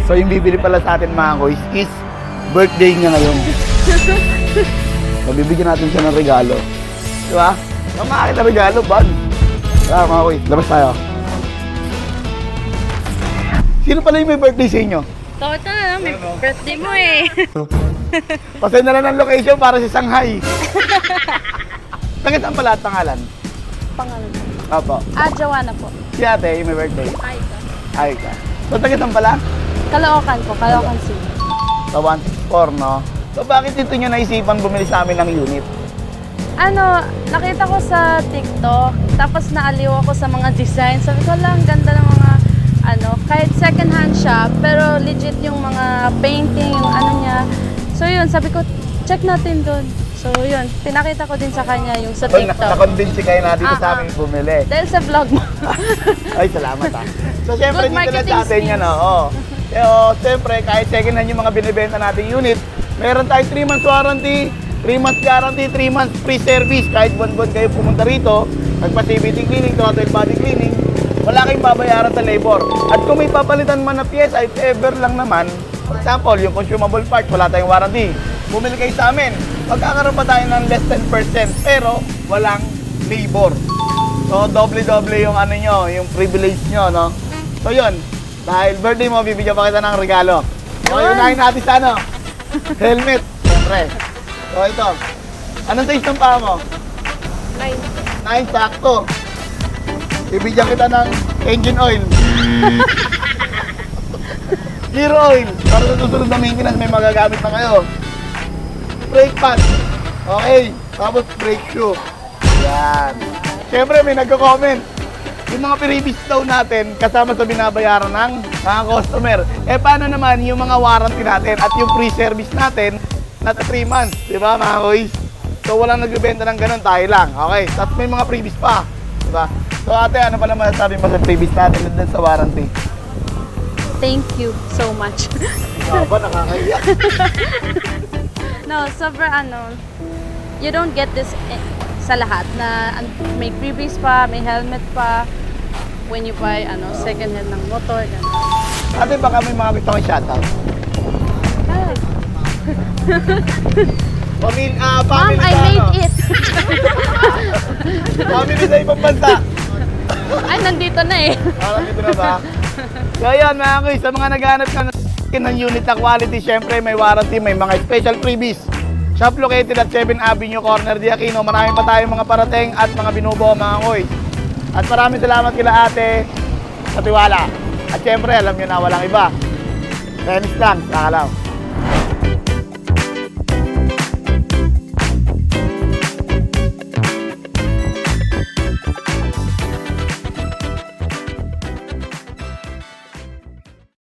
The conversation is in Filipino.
So yung bibili pala sa atin mga kuys is birthday niya ngayon. So bibigyan natin siya ng regalo. Di ba? Ang makakita regalo, bag. Tara mga kuys, labas tayo. Sino pala yung may birthday sa inyo? So, ito na lang, may birthday mo eh. Pasend na lang ng location para sa Shanghai. Bakit ang pala at pangalan? Pangalan mo? Opo. Joanna po. Si ate, yung may birthday. Ay, ito. Ay ka. So tagitan pala? Caloocan po, Caloocan City. Sa 164, no? So bakit dito nyo naisipan bumili sa amin ng unit? Nakita ko sa TikTok, tapos naaliw ako sa mga design. Sabi ko lang, ganda ng mga, kahit second hand siya, pero legit yung mga painting, yung niya. So yun, sabi ko, check natin doon. So yun, pinakita ko din sa kanya yung sa So TikTok. na-convince kayo na dito sa amin bumili. Dahil sa vlog mo. Ay, salamat ha. So syempre Good dito na marketing sa atin yan, oo. Pero syempre, kahit second hand yung mga binibenta nating unit, meron tayong 3 months warranty, 3 months guarantee, 3 months free service. Kahit buwan-buwan kayo pumunta rito, nagpa-CVT cleaning, total body cleaning, wala kayong babayaran sa labor. At kung may papalitan man na pyesa, if ever lang naman, for example, yung consumable part, wala tayong warranty. Bumili kayo sa amin, magkakaroon pa tayo ng less than percent, pero walang labor. So, doble-doble yung nyo, yung privilege nyo, no? So, yun. Dahil birthday mo, bibigyan pa kita ng regalo. So, unahin natin sa helmet. Siyempre. So, ito. Anong size ng paa mo? 9, sakto. Bibigyan kita ng engine oil. Gear oil. Para sa susunod na maintenance, may magagamit na kayo. Brake pad. Okay. Tapos brake shoe. Yan. Siyempre, may nagko-comment. Yung mga previous daw natin, kasama sa binabayaran ng mga customer. Eh, paano naman yung mga warranty natin at yung free service natin na 3 months? Diba, mga kuys? So, walang nagbibenta ng ganun, tayo lang. Okay. Tapos may mga previous pa. Diba? So, ate, ano pa naman sabi mo sa previous natin at sa warranty? Thank you so much. Ba, nakakahiya. No, you don't get this sa lahat na may freebies pa, may helmet pa when you buy second hand ng motor. Ganun. Ate, baka may mga gusto kong shoutout. Family Mom, I sa made it! Family sa ibang bansa. Ay, nandito na eh. Nandito na ba? So yun mga kuys, sa mga naghahanap ng unit na quality, syempre may warranty, may mga special freebies. Shop located at 7 Avenue, Corner de Aquino. Marami pa tayong mga parating at mga binubuo mga kuys. At maraming salamat kila ate sa tiwala. At syempre, alam nyo na walang iba. Tennis lang, kakalaw.